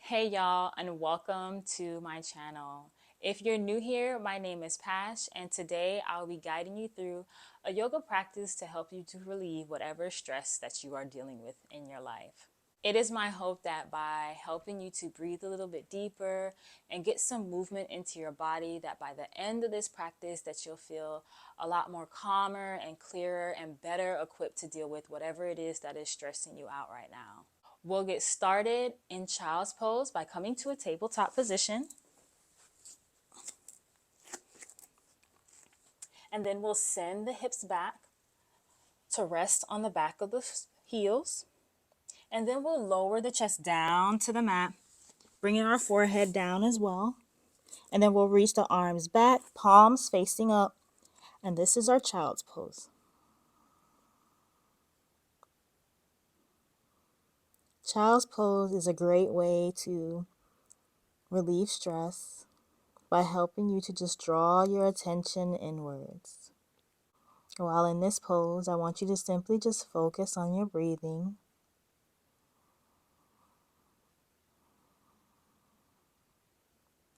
Hey y'all, and welcome to my channel. If you're new here, my name is Pash, and today I'll be guiding you through a yoga practice to help you to relieve whatever stress that you are dealing with in your life. It is my hope that by helping you to breathe a little bit deeper and get some movement into your body, that by the end of this practice that you'll feel a lot more calmer and clearer and better equipped to deal with whatever it is that is stressing you out right now. We'll get started in child's pose by coming to a tabletop position. And then we'll send the hips back to rest on the back of the heels. And then we'll lower the chest down to the mat, bringing our forehead down as well. And then we'll reach the arms back, palms facing up. And this is our child's pose. Child's pose is a great way to relieve stress by helping you to just draw your attention inwards. While in this pose, I want you to simply just focus on your breathing.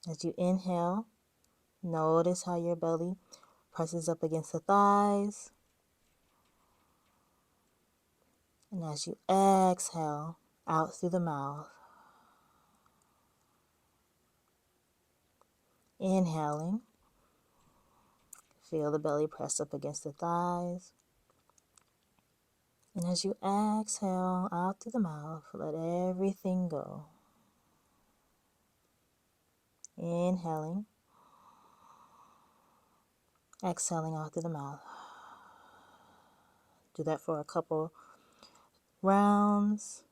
As you inhale, notice how your belly presses up against the thighs. And as you exhale out through the mouth, inhaling, feel the belly press up against the thighs. And as you exhale out through the mouth, let everything go. Inhaling, exhaling out through the mouth. Do that for a couple rounds.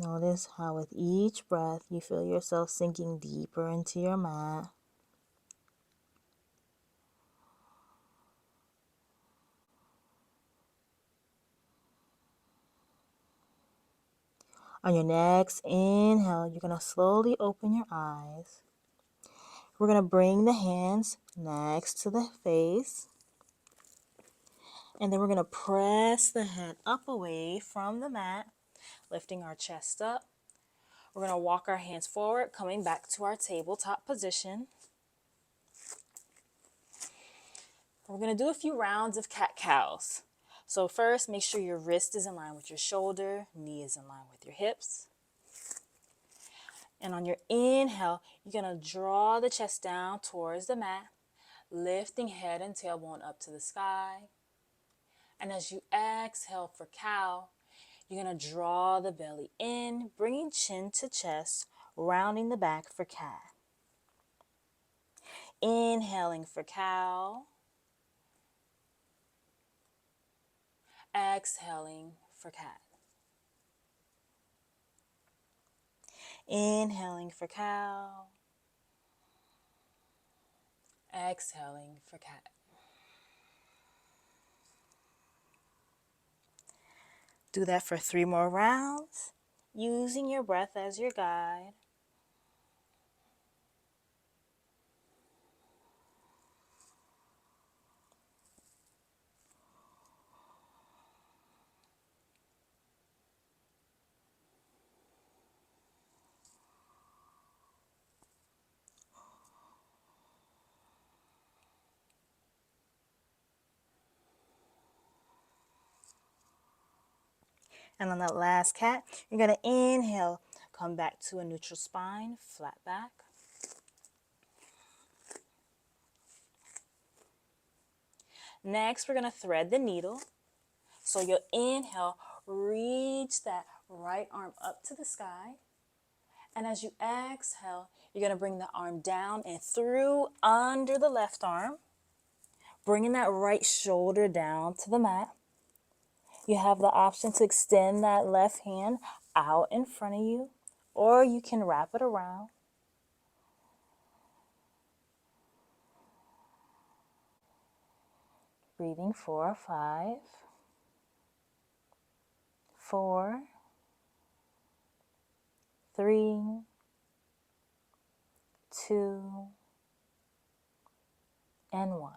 Notice how with each breath you feel yourself sinking deeper into your mat. On your next inhale, you're going to slowly open your eyes. We're going to bring the hands next to the face. And then we're going to press the head up away from the mat, lifting our chest up. We're going to walk our hands forward, coming back to our tabletop position. We're going to do a few rounds of cat-cows. So first, make sure your wrist is in line with your shoulder, knee is in line with your hips. And on your inhale, you're going to draw the chest down towards the mat, lifting head and tailbone up to the sky. And as you exhale for cow, you're going to draw the belly in, bringing chin to chest, rounding the back for cat. Inhaling for cow. Exhaling for cat. Inhaling for cow. Exhaling for cat. Do that for 3 more rounds, using your breath as your guide. And on that last cat, you're going to inhale, come back to a neutral spine, flat back. Next, we're going to thread the needle. So you'll inhale, reach that right arm up to the sky. And as you exhale, you're going to bring the arm down and through under the left arm, bringing that right shoulder down to the mat. You have the option to extend that left hand out in front of you, or you can wrap it around. Breathing 4, 5, 4, 3, 2, and 1.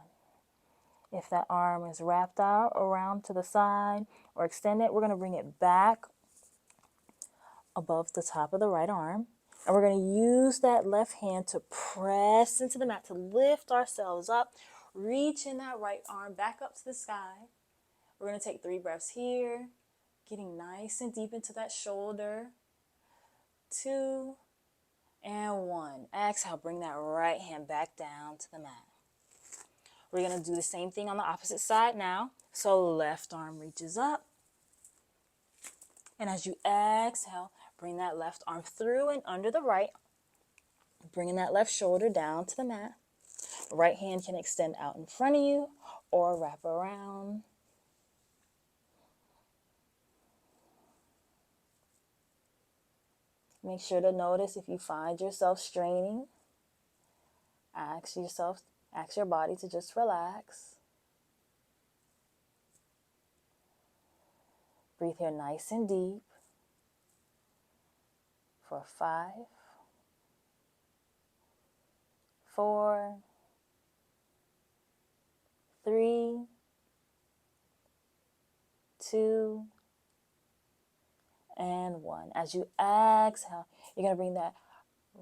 If that arm is wrapped out around to the side or extended, we're going to bring it back above the top of the right arm. And we're going to use that left hand to press into the mat to lift ourselves up, reaching that right arm back up to the sky. We're going to take 3 breaths here, getting nice and deep into that shoulder. 2 and 1. Exhale, bring that right hand back down to the mat. We're going to do the same thing on the opposite side now. So left arm reaches up. And as you exhale, bring that left arm through and under the right, bringing that left shoulder down to the mat. Right hand can extend out in front of you or wrap around. Make sure to notice if you find yourself straining. Ask your body to just relax. Breathe here nice and deep for 5, 4, 3, 2, and 1. As you exhale, you're going to bring that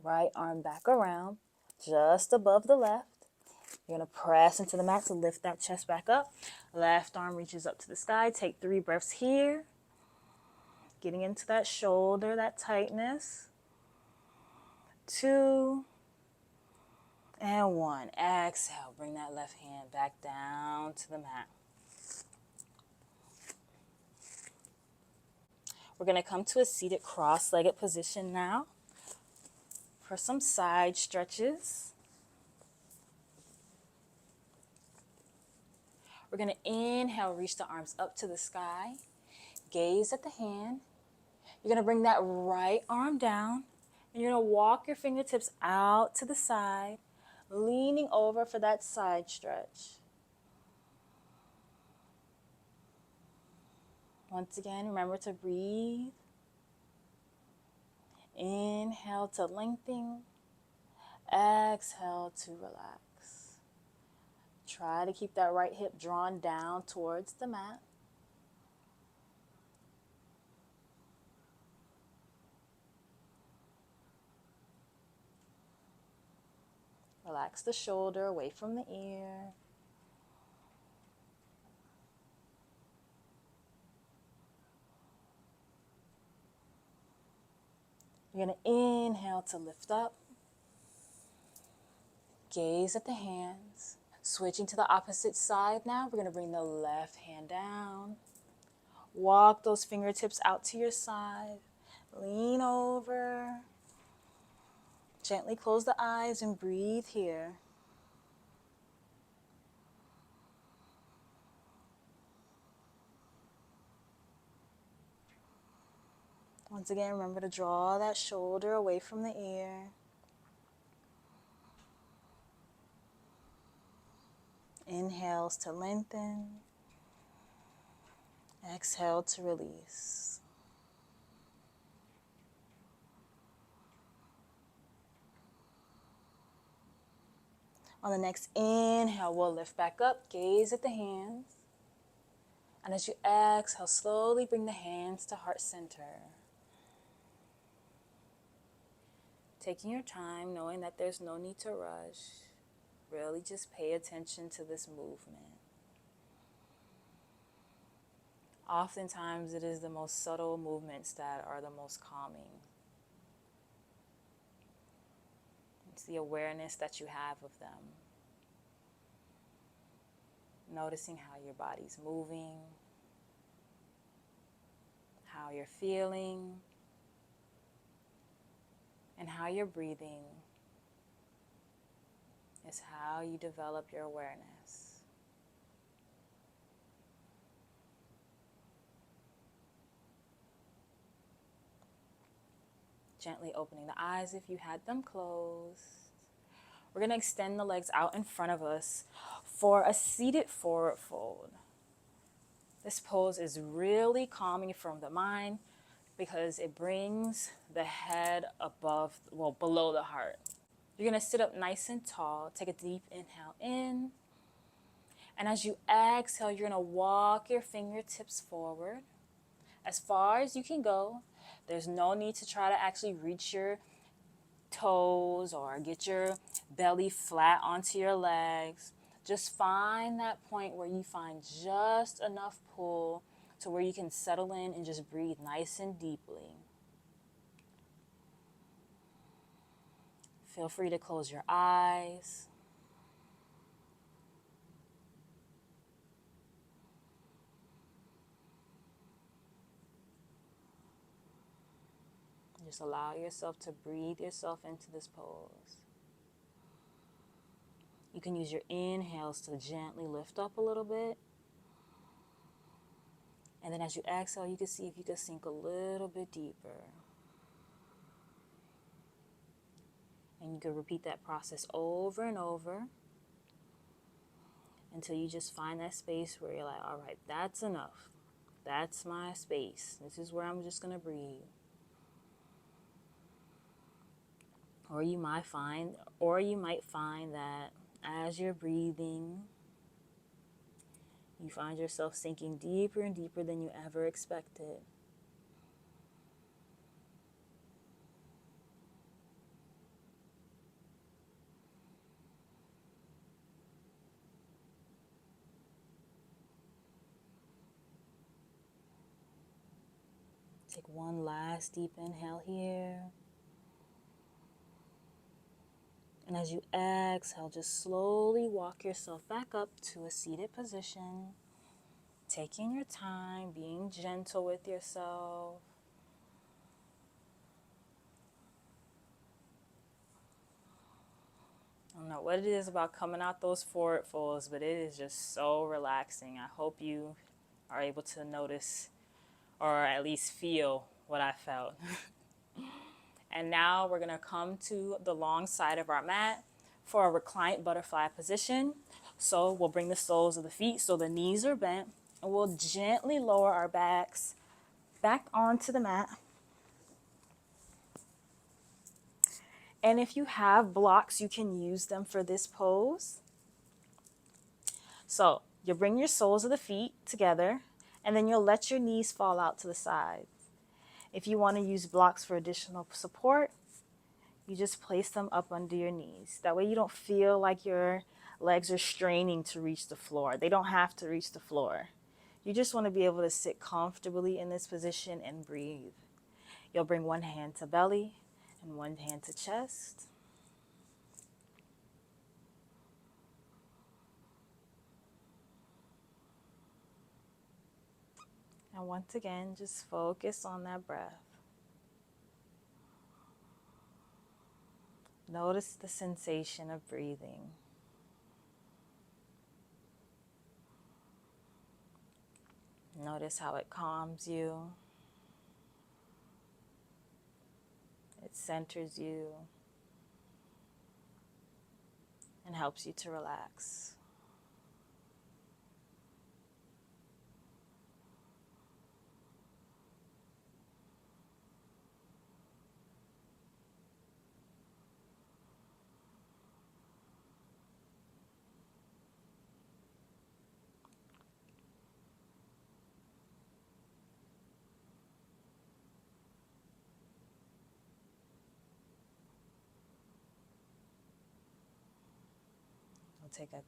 right arm back around just above the left. You're going to press into the mat to lift that chest back up. Left arm reaches up to the sky. Take 3 breaths here. Getting into that shoulder, that tightness. 2 and 1. Exhale. Bring that left hand back down to the mat. We're going to come to a seated cross-legged position now for some side stretches. We're going to inhale, reach the arms up to the sky. Gaze at the hand. You're going to bring that right arm down. And you're going to walk your fingertips out to the side, leaning over for that side stretch. Once again, remember to breathe. Inhale to lengthen. Exhale to relax. Try to keep that right hip drawn down towards the mat. Relax the shoulder away from the ear. You're going to inhale to lift up. Gaze at the hands. Switching to the opposite side now, we're going to bring the left hand down. Walk those fingertips out to your side. Lean over. Gently close the eyes and breathe here. Once again, remember to draw that shoulder away from the ear. Inhales to lengthen. Exhale to release. On the next inhale, we'll lift back up, gaze at the hands. And as you exhale, slowly bring the hands to heart center. Taking your time, knowing that there's no need to rush. Really just pay attention to this movement. Oftentimes, it is the most subtle movements that are the most calming. It's the awareness that you have of them. Noticing how your body's moving, how you're feeling, and how you're breathing is how you develop your awareness. Gently opening the eyes if you had them closed. We're going to extend the legs out in front of us for a seated forward fold. This pose is really calming from the mind because it brings the head below the heart. You're going to sit up nice and tall. Take a deep inhale in. And as you exhale, you're gonna walk your fingertips forward as far as you can go. There's no need to try to actually reach your toes or get your belly flat onto your legs. Just find that point where you find just enough pull to where you can settle in and just breathe nice and deeply. Feel free to close your eyes. Just allow yourself to breathe yourself into this pose. You can use your inhales to gently lift up a little bit. And then as you exhale, you can see if you can sink a little bit deeper. And you can repeat that process over and over until you just find that space where you're like, all right, that's enough. That's my space. This is where I'm just going to breathe. Or you might find that as you're breathing, you find yourself sinking deeper and deeper than you ever expected. Take one last deep inhale here. And as you exhale, just slowly walk yourself back up to a seated position. Taking your time, being gentle with yourself. I don't know what it is about coming out those forward folds, but it is just so relaxing. I hope you are able to notice or at least feel what I felt. And now we're going to come to the long side of our mat for a reclined butterfly position. So we'll bring the soles of the feet so the knees are bent, and we'll gently lower our backs back onto the mat. And if you have blocks, you can use them for this pose. So you'll bring your soles of the feet together, and then you'll let your knees fall out to the sides. If you want to use blocks for additional support, you just place them up under your knees. That way you don't feel like your legs are straining to reach the floor. They don't have to reach the floor. You just want to be able to sit comfortably in this position and breathe. You'll bring one hand to belly and one hand to chest. And once again, just focus on that breath. Notice the sensation of breathing. Notice how it calms you. It centers you and helps you to relax. We'll take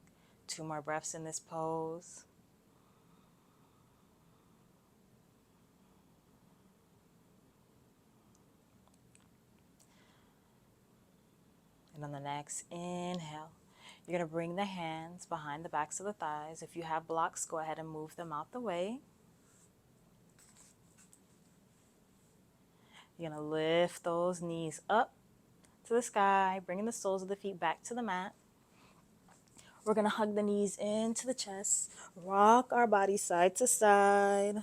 2 more breaths in this pose. And on the next inhale, you're going to bring the hands behind the backs of the thighs. If you have blocks, go ahead and move them out the way. You're going to lift those knees up to the sky, bringing the soles of the feet back to the mat. We're going to hug the knees into the chest, rock our body side to side.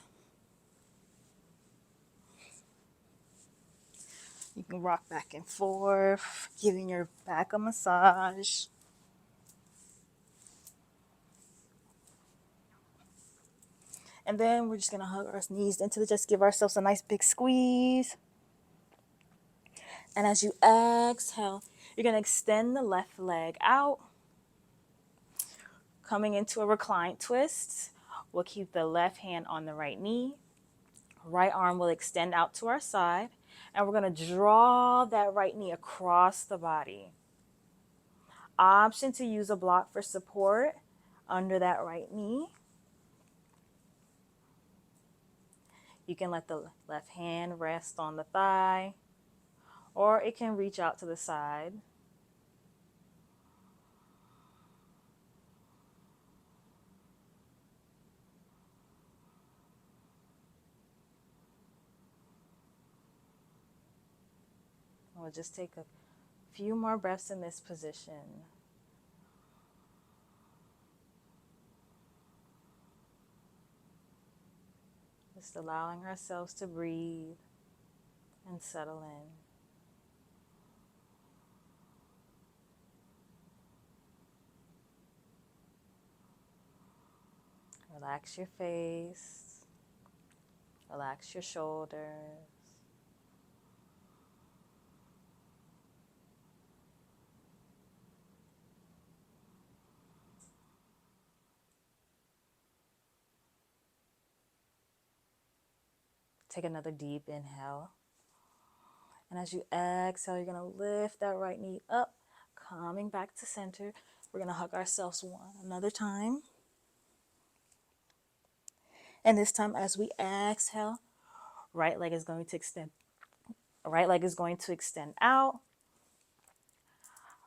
You can rock back and forth, giving your back a massage. And then we're just going to hug our knees into the chest, give ourselves a nice big squeeze. And as you exhale, you're going to extend the left leg out. Coming into a reclined twist, we'll keep the left hand on the right knee. Right arm will extend out to our side, and we're going to draw that right knee across the body. Option to use a block for support under that right knee. You can let the left hand rest on the thigh, or it can reach out to the side. We'll just take a few more breaths in this position. Just allowing ourselves to breathe and settle in. Relax your face. Relax your shoulders. Take another deep inhale. And as you exhale, you're going to lift that right knee up, coming back to center. We're going to hug ourselves another time. And this time, as we exhale, right leg is going to extend. Right leg is going to extend out.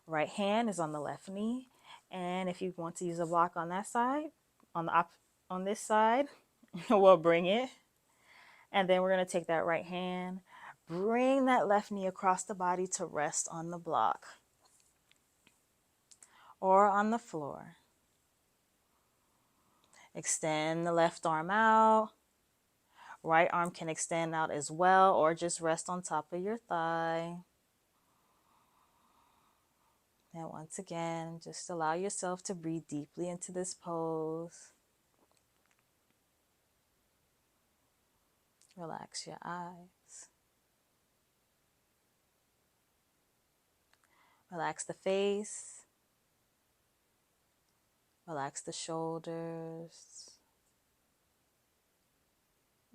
Right hand is on the left knee. And if you want to use a block on that side, on this side, we'll bring it. And then we're going to take that right hand, bring that left knee across the body to rest on the block or on the floor. Extend the left arm out. Right arm can extend out as well, or just rest on top of your thigh. And once again, just allow yourself to breathe deeply into this pose. Relax your eyes. Relax the face. Relax the shoulders.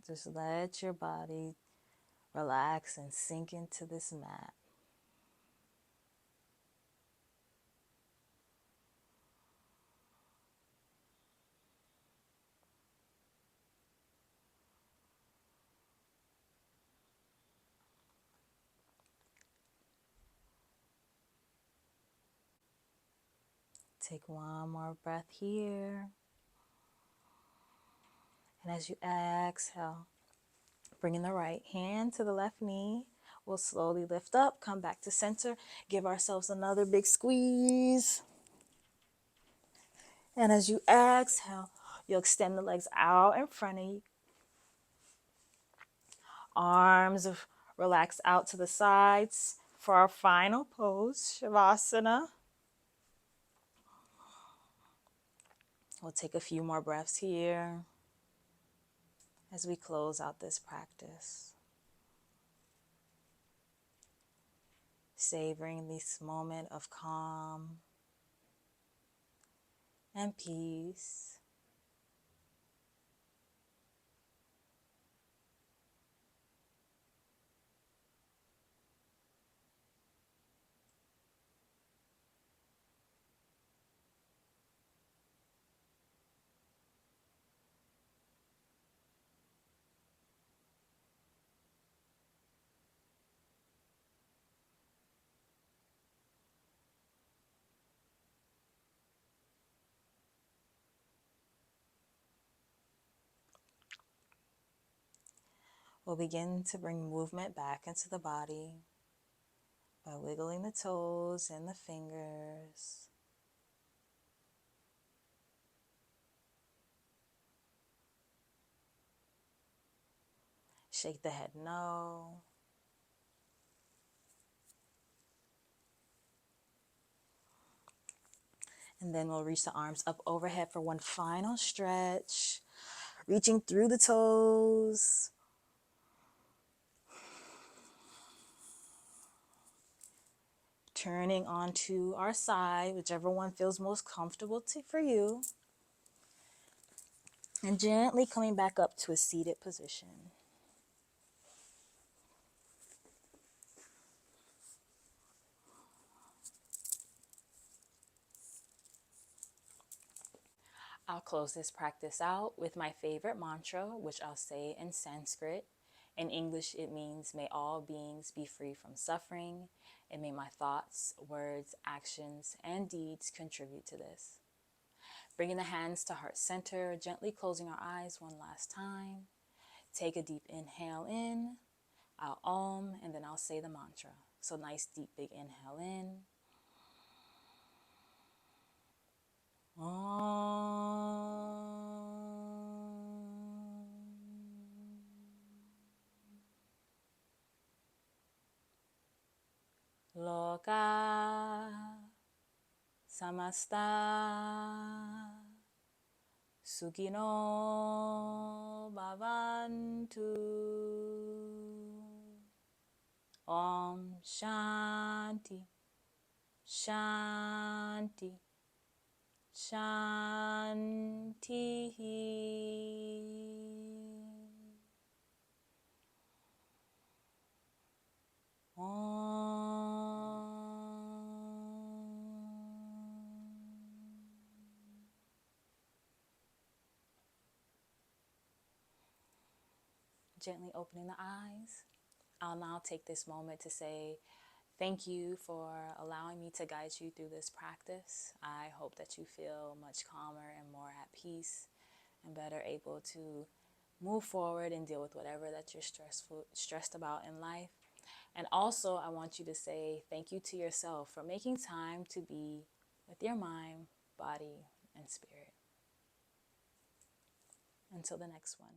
Just let your body relax and sink into this mat. Take one more breath here. And as you exhale, bringing the right hand to the left knee, we'll slowly lift up, come back to center, give ourselves another big squeeze. And as you exhale, you'll extend the legs out in front of you. Arms relax out to the sides for our final pose, Shavasana. We'll take a few more breaths here as we close out this practice. Savoring this moment of calm and peace. We'll begin to bring movement back into the body by wiggling the toes and the fingers. Shake the head no. And then we'll reach the arms up overhead for one final stretch. Reaching through the toes. turning onto our side, whichever one feels most comfortable for you, and gently coming back up to a seated position. I'll close this practice out with my favorite mantra, which I'll say in Sanskrit. In English, it means, may all beings be free from suffering, and may my thoughts, words, actions, and deeds contribute to this. Bringing the hands to heart center, gently closing our eyes one last time. Take a deep inhale in. I'll and then I'll say the mantra. So nice deep big inhale in. Loka samasta sukino bhavantu. Om Shanti Shanti Shanti. Gently opening the eyes. I'll now take this moment to say thank you for allowing me to guide you through this practice. I hope that you feel much calmer and more at peace and better able to move forward and deal with whatever that you're stressed about in life. And also, I want you to say thank you to yourself for making time to be with your mind, body, and spirit. Until the next one.